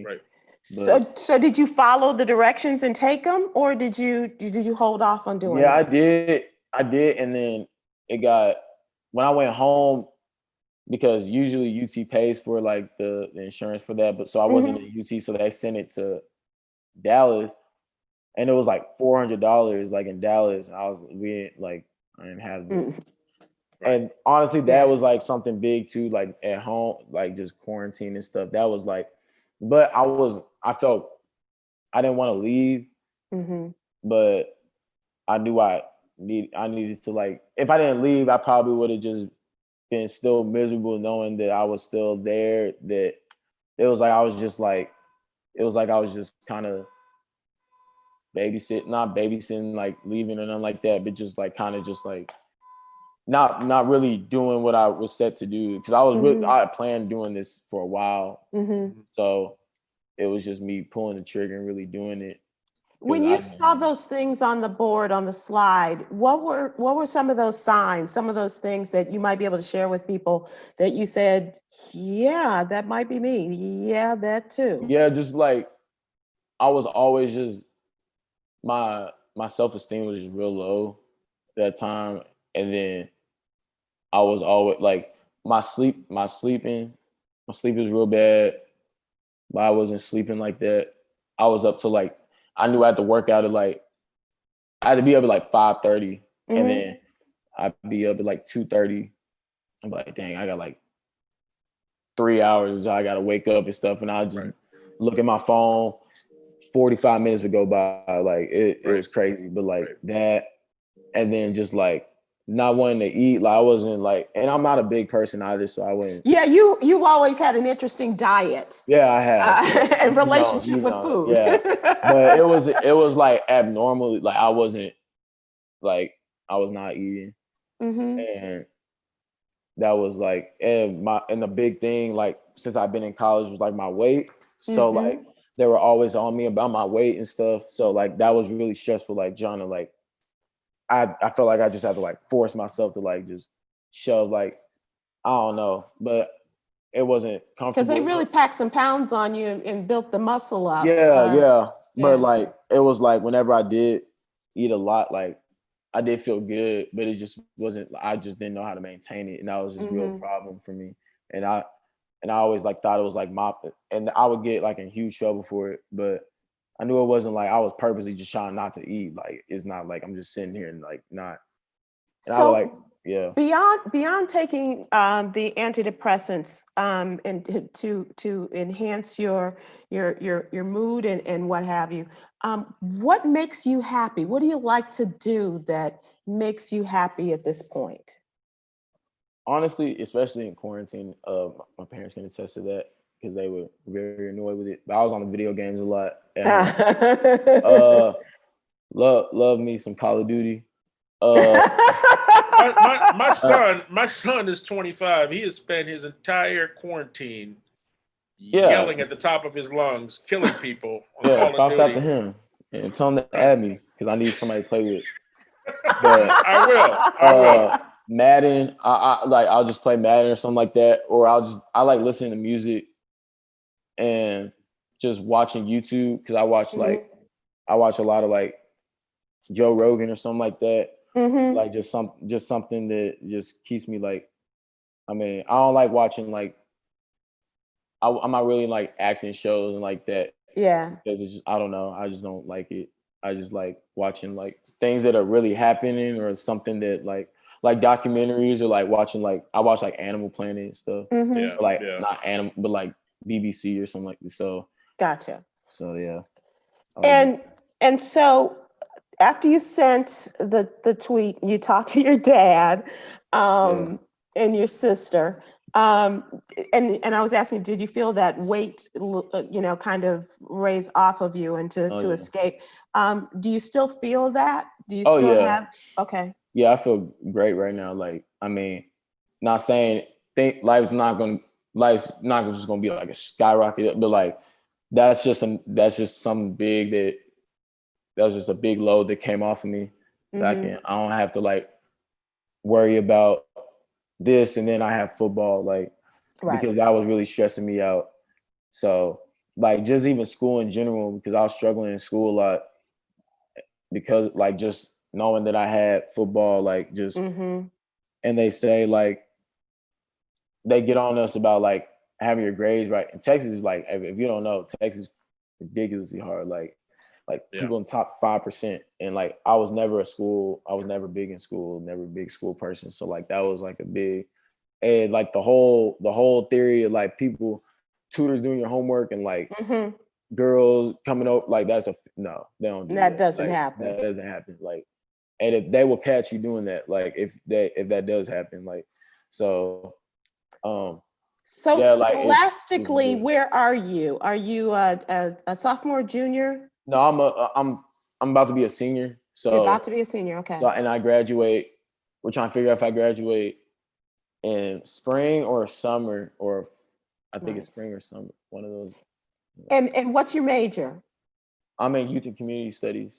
Right. So did you follow the directions and take them, or did you hold off on doing that? Yeah, I did. And then when I went home, because usually UT pays for like the insurance for that. But so I wasn't in UT, so they sent it to Dallas. And it was like $400 like in Dallas. I didn't have it. And honestly, that was like something big too, like at home, like just quarantine and stuff. That was like, but I felt I didn't want to leave, but I knew I needed to, like, if I didn't leave, I probably would have just been still miserable knowing that I was still there. That it was like I was just like, it was like I was just kind of not babysitting, like leaving or nothing like that, but just like kind of just like not really doing what I was set to do, because I was really, I had planned doing this for a while, so it was just me pulling the trigger and really doing it. When you saw those things on the board, on the slide, what were some of those signs, some of those things that you might be able to share with people that you said, yeah, that might be me. Yeah, that too. Yeah, just like I was always just my self-esteem was just real low that time, and then I was always like my sleep was real bad, but I wasn't sleeping like that. I was up to like, I knew I had to work out at like, I had to be up at like 5:30, and then I'd be up at like 2:30. I'm like, dang, I got like 3 hours. So I got to wake up and stuff, and I just look at my phone. 45 minutes would go by. Like it was crazy, but like that, and then just like not wanting to eat. Like I wasn't like, and I'm not a big person either, so I wouldn't. Yeah, you've always had an interesting diet. Yeah, I have. And relationship with food. Yeah, but it was like abnormal. Like I wasn't, like I was not eating, and that was like, and the big thing, like since I've been in college, was like my weight. So like they were always on me about my weight and stuff. So like that was really stressful. Like John, like I felt like I just had to like force myself to like just shove, like, I don't know, but it wasn't comfortable. Because they really packed some pounds on you and built the muscle up. Yeah. But like it was like whenever I did eat a lot, like I did feel good, but it just wasn't, I just didn't know how to maintain it. And that was just a real problem for me. And I always like thought it was like and I would get like in huge trouble for it, but I knew it wasn't like I was purposely just trying not to eat. Like it's not like I'm just sitting here and like not. And so, I was like, yeah. Beyond taking the antidepressants and to enhance your mood and what have you, what makes you happy? What do you like to do that makes you happy at this point? Honestly, especially in quarantine, my parents can attest to that because they were very annoyed with it. But I was on the video games a lot. Love me some Call of Duty. My son is 25. He has spent his entire quarantine yelling at the top of his lungs, killing people. Props out to him, and tell him to add me because I need somebody to play with. But I will. Madden, I'll just play Madden or something like that, or I like listening to music and just watching YouTube, because I watch a lot of like Joe Rogan or something like that. Like just something that just keeps me like, I mean, I don't like watching like, I'm not really like acting shows and like that. Yeah. Because it's just, I don't know, I just don't like it. I just like watching like things that are really happening, or something that like documentaries, or like watching, like I watch like Animal Planet and stuff. Not animal, but like BBC or something like this. So gotcha. So yeah. And so after you sent the tweet, you talked to your dad and your sister. And I was asking, did you feel that weight, kind of raise off of you and to escape? Do you still feel that? Do you still have? Okay. Yeah, I feel great right now. Like, I mean, not saying life's not just gonna be like a skyrocket, but like that's just something big that was just a big load that came off of me. I don't have to like worry about this, and then I have football, like, because that was really stressing me out. So like just even school in general, because I was struggling in school a lot, because like just knowing that I had football, like just, and they say like, they get on us about like having your grades right. In Texas is like, if you don't know, Texas is ridiculously hard. Like like people in top 5%. And like I was never big in school, never a big school person. So like that was like a big, and like the whole theory of like tutors doing your homework and like girls coming up, like that's no, they don't do that. That doesn't happen. That doesn't happen. Like, and if they will catch you doing that, like if that does happen, like so like scholastically, where are you? Are you a sophomore, junior? No, I'm about to be a senior. So you're about to be a senior, okay. So and I graduate. We're trying to figure out if I graduate in spring or summer, or I think it's spring or summer, one of those. And what's your major? I'm in youth and community studies.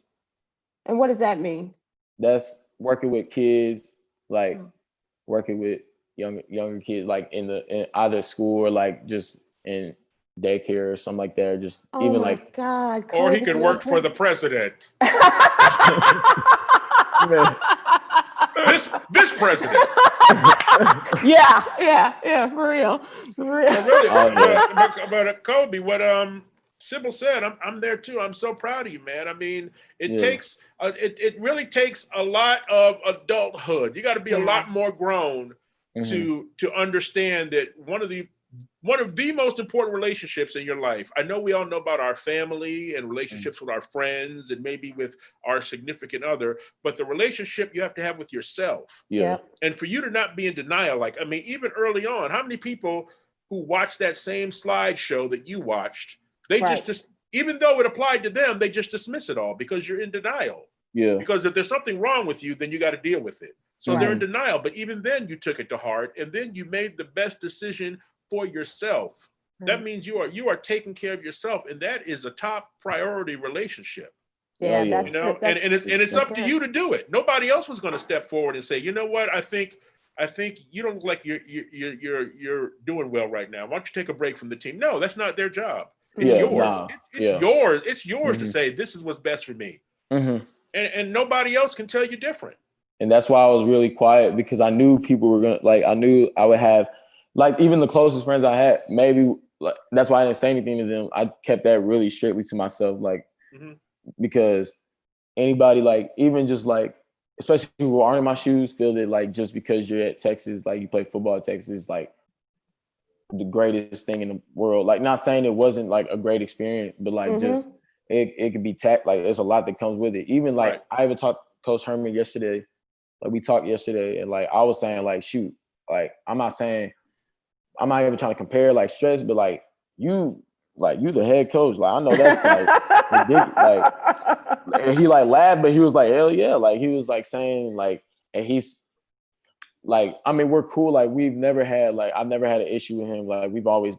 And what does that mean? That's working with kids, like working with younger kids, like in either school or like just in daycare or something like that. Just even like God, or he could work for the president. this president. yeah, for real. Really, but Kobe, what Sybil said, I'm there too. I'm so proud of you, man. I mean, it really takes a lot of adulthood. You got to be a lot more grown to understand that one of the most important relationships in your life. I know we all know about our family and relationships with our friends and maybe with our significant other, but the relationship you have to have with yourself. Yeah. And for you to not be in denial, like, I mean, even early on, how many people who watched that same slideshow that you watched, they just even though it applied to them, they just dismiss it all because you're in denial. Yeah. Because if there's something wrong with you, then you got to deal with it. So they're in denial. But even then you took it to heart and then you made the best decision for yourself. That means you are taking care of yourself, and that is a top priority relationship. Yeah, you know, and it's up to you to do it. Nobody else was going to step forward and say, you know what, I think you don't look like you're doing well right now. Why don't you take a break from the team? No, that's not their job. It's yours. It's yours. It's yours to say this is what's best for me. And nobody else can tell you different. And that's why I was really quiet, because I knew people were gonna, like, I knew I would have, like, even the closest friends I had, maybe, like, that's why I didn't say anything to them. I kept that really strictly to myself, like, because anybody, like, even just like, especially people who aren't in my shoes, feel that like just because you're at Texas, like you play football at Texas, like the greatest thing in the world. Like, not saying it wasn't like a great experience, but like just it could be like there's a lot that comes with it. Even like I even talked to Coach Herman yesterday. Like we talked yesterday, and like I was saying, like, shoot, like I'm not even trying to compare like stress, but like you the head coach. Like I know that's like ridiculous. Like, and he like laughed, but he was like, hell yeah. Like he was like saying like, and he's like, I mean, we're cool. Like I've never had an issue with him. Like we've always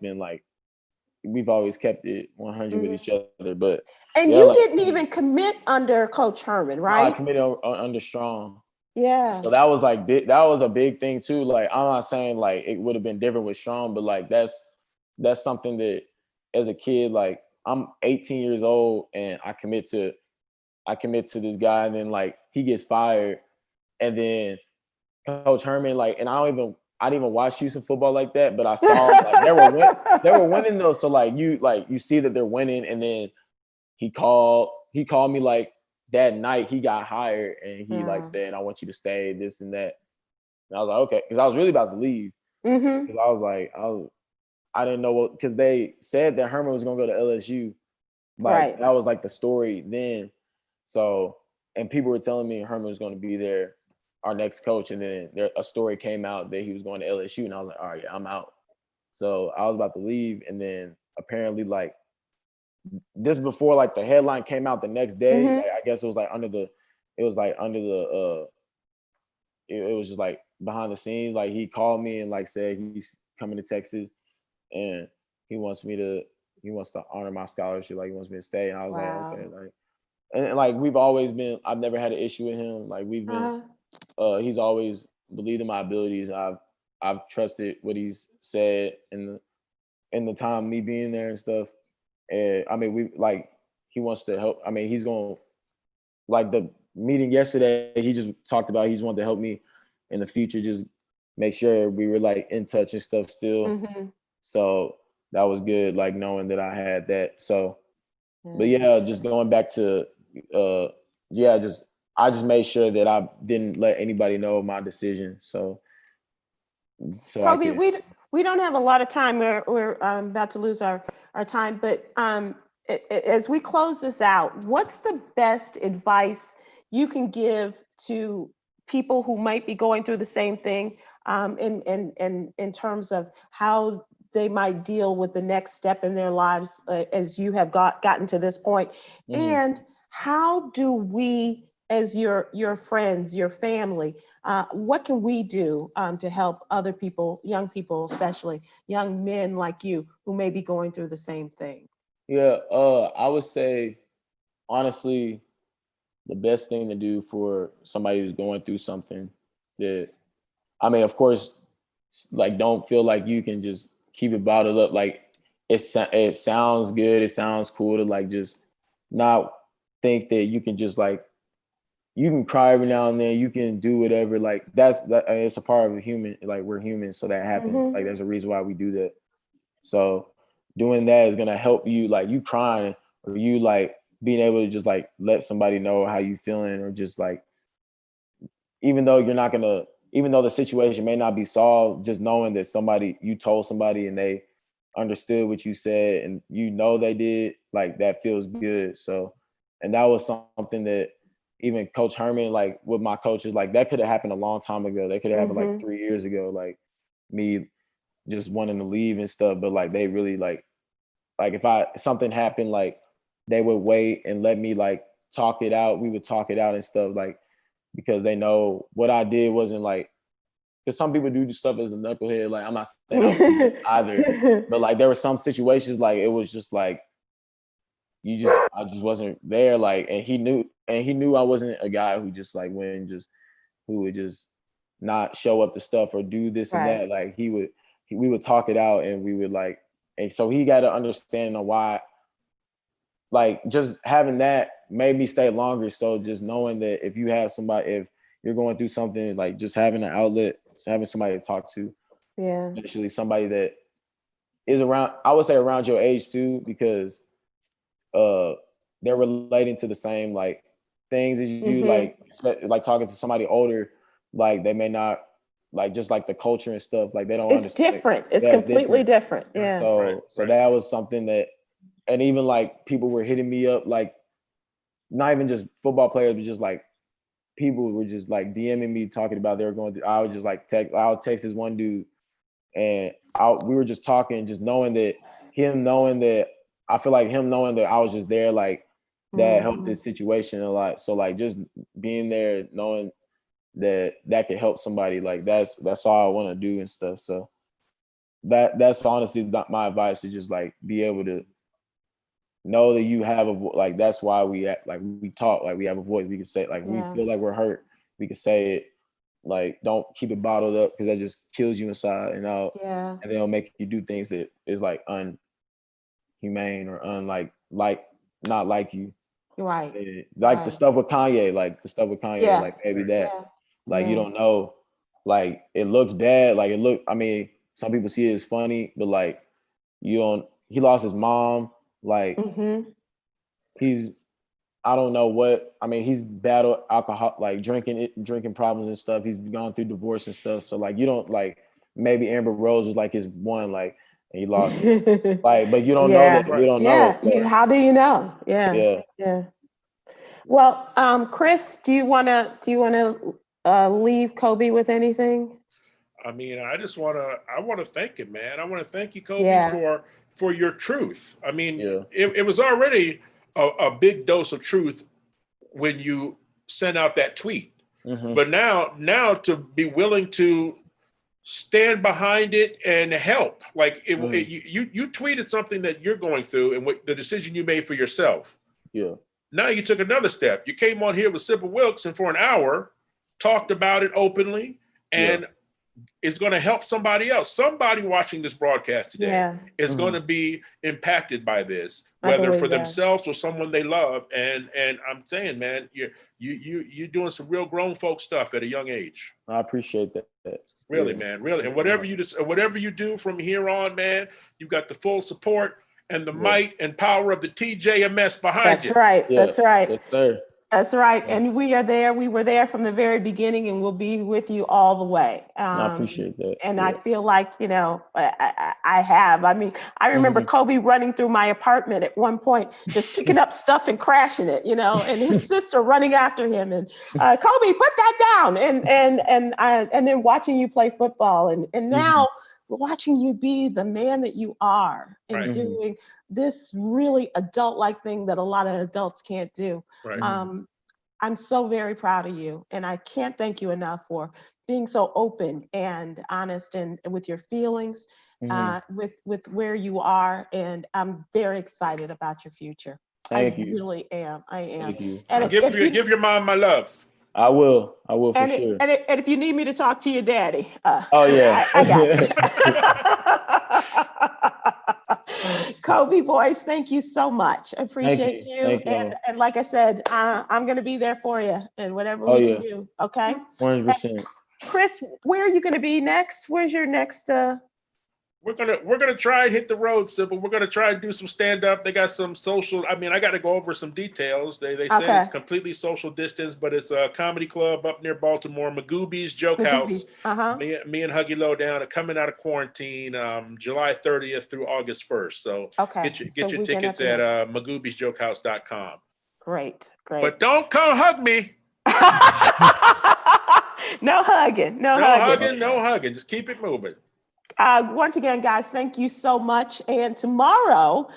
kept it 100 with each other. But and you didn't even commit under Coach Herman, right? I committed under Strong. Yeah. So that was like big. That was a big thing too. Like I'm not saying like it would have been different with Strong, but like that's something that as a kid, like I'm 18 years old and I commit to this guy, and then like he gets fired, and then Coach Herman, like, and I didn't even watch Houston football like that, but I saw like they were winning though. So like you see that they're winning, and then he called me like that night he got hired, and he like said, I want you to stay, this and that. And I was like, okay, because I was really about to leave. Because I was like, I didn't know what, because they said that Herman was gonna go to LSU. Like that was like the story then. So, and people were telling me Herman was gonna be there, our next coach, and then a story came out that he was going to LSU, and I was like, all right, yeah, I'm out. So I was about to leave, and then apparently like this before like the headline came out the next day. Like, I guess it was just like behind the scenes. Like he called me and like said he's coming to Texas and he wants to honor my scholarship. Like he wants me to stay. And I was like, okay. Like, and like I've never had an issue with him. Like we've been, he's always believed in my abilities. I've trusted what he's said in the time me being there and stuff. And I mean, he wants to help. I mean, he's going to, like the meeting yesterday, he just talked about, he just wanted to help me in the future, just make sure we were like in touch and stuff still. So that was good, like knowing that I had that. So But yeah, just going back to I just made sure that I didn't let anybody know my decision. So Kobe, we don't have a lot of time. We're about to lose our time, but as we close this out, what's the best advice you can give to people who might be going through the same thing, in terms of how they might deal with the next step in their lives, as you have gotten to this point? And how do we, as your friends, your family, what can we do to help other people, young people, especially young men like you who may be going through the same thing? Yeah, I would say, honestly, the best thing to do for somebody who's going through something that, I mean, of course, like, don't feel like you can just keep it bottled up. Like, it sounds good, it sounds cool to like just not think that you can just like, you can cry every now and then, you can do whatever. Like it's a part of a human. Like, we're humans, so that happens. Like, there's a reason why we do that. So doing that is gonna help you. Like, you crying or you like being able to just like let somebody know how you feeling, or just like, even though the situation may not be solved, just knowing that you told somebody and they understood what you said, and they did, like, that feels good. So, and that was something that even Coach Herman, like with my coaches, like that could have happened a long time ago. That could have happened like 3 years ago, like me just wanting to leave and stuff. But like, they really like if something happened, like they would wait and let me like talk it out. We would talk it out and stuff, like, because they know what I did wasn't like, because some people do stuff as a knucklehead. Like, I'm not saying I was either, but like there were some situations like it was just like I just wasn't there. Like, and he knew I wasn't a guy who just like who would just not show up to stuff or do this and that. Like, we would talk it out, and we would like, and so he got to understand why. Like, just having that made me stay longer. So just knowing that if you're going through something, like just having an outlet, having somebody to talk to, especially somebody that is around, I would say around your age too, because they're relating to the same like things as you, like talking to somebody older, like they may not like, just like the culture and stuff, like they don't understand. Different. It's completely different. Yeah. So that was something that, and even like people were hitting me up, like not even just football players, but just like people were just like DMing me, talking about they were going through. I would just like I'll text this one dude, and we were just talking, just knowing that I feel like him knowing that I was just there, like that helped this situation a lot. So like, just being there, knowing that could help somebody, like that's all I want to do and stuff. So that's honestly my advice, to just like be able to know that you have like, that's why we act, like we talk, like we have a voice. We can say, like, we feel like we're hurt, we can say it. Like, don't keep it bottled up, because that just kills you inside, and and then it'll make you do things that is like unhumane or unlike not like you. Right. Like the stuff with Kanye, like maybe that, like, you don't know, like it looks bad, like I mean, some people see it as funny, but like, he lost his mom, like I don't know what, I mean, he's battled alcohol, like drinking problems and stuff. He's gone through divorce and stuff. So like, you don't, like, maybe Amber Rose was like his one, like, and he lost it. Like, but you don't know that. We don't know. So. How do you know? Yeah. Well, Chris, do you want to leave Kobe with anything? I mean, I want to thank him, man. I want to thank you, Kobe, for your truth. I mean, it was already a big dose of truth when you sent out that tweet. But now to be willing to stand behind it and help, like you tweeted something that you're going through, and what the decision you made for yourself. Now you took another step. You came on here with Sybil Wilkes, and for an hour talked about it openly, and it's going to help somebody else. Somebody watching this broadcast today is going to be impacted by this, whether for themselves or someone they love. And I'm saying, man, you're doing some real grown folk stuff at a young age. I appreciate that. Really, man, really. And whatever you do from here on, man, you've got the full support. and the might and power of the TJMS behind That's you. right. Yeah. That's right. Yes, sir. That's right. Yeah. And we are there. We were there from the very beginning, and we'll be with you all the way. I appreciate that. And I feel like, you know, I have. I mean, I remember Kobe running through my apartment at one point, just picking up stuff and crashing it, you know, and his sister running after him and Kobe, put that down. And then watching you play football, and now watching you be the man that you are and doing this really adult-like thing that a lot of adults can't do. Right. I'm so very proud of you, and I can't thank you enough for being so open and honest and with your feelings, with where you are, and I'm very excited about your future. Thank you. Really am. I am. Thank you. And give your mom my love. I will for sure. And if you need me to talk to your daddy, oh yeah, I got you. Kobe boys, thank you so much. I appreciate you. And like I said, I'm gonna be there for you and whatever we can do. Okay. 100%. Chris, where are you gonna be next? Where's your next? We're gonna try and hit the road, Sybil. We're gonna try and do some stand up. They got some social. I mean, I got to go over some details. They said it's completely social distance, but it's a comedy club up near Baltimore, Magooby's Joke House. Me and Huggy Lowdown are coming out of quarantine, July 30th through August 1st. So get your tickets at magoobysjokehouse.com. Great. But don't come hug me. No hugging. No hugging. Just keep it moving. Once again, guys, thank you so much. And tomorrow,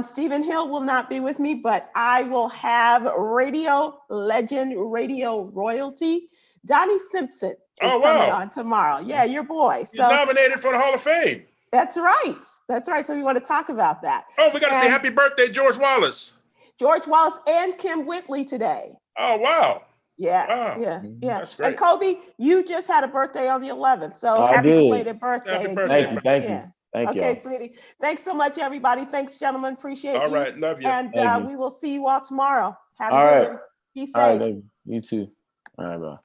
Stephen Hill will not be with me, but I will have radio legend, radio royalty, Donnie Simpson is coming on tomorrow. Yeah, your boy. He's nominated for the Hall of Fame. That's right. That's right. So we want to talk about that. Oh, we got to say happy birthday, George Wallace. George Wallace and Kim Whitley today. Oh, wow. Yeah, wow. Yeah. That's great. And Kobe, you just had a birthday on the 11th, so happy belated birthday. Happy birthday. Thank you. Okay, sweetie. Thanks so much, everybody. Thanks, gentlemen. Appreciate you. All right, love you. And we will see you all tomorrow. Have a good one. Be safe. All right, baby. You too. All right, bye.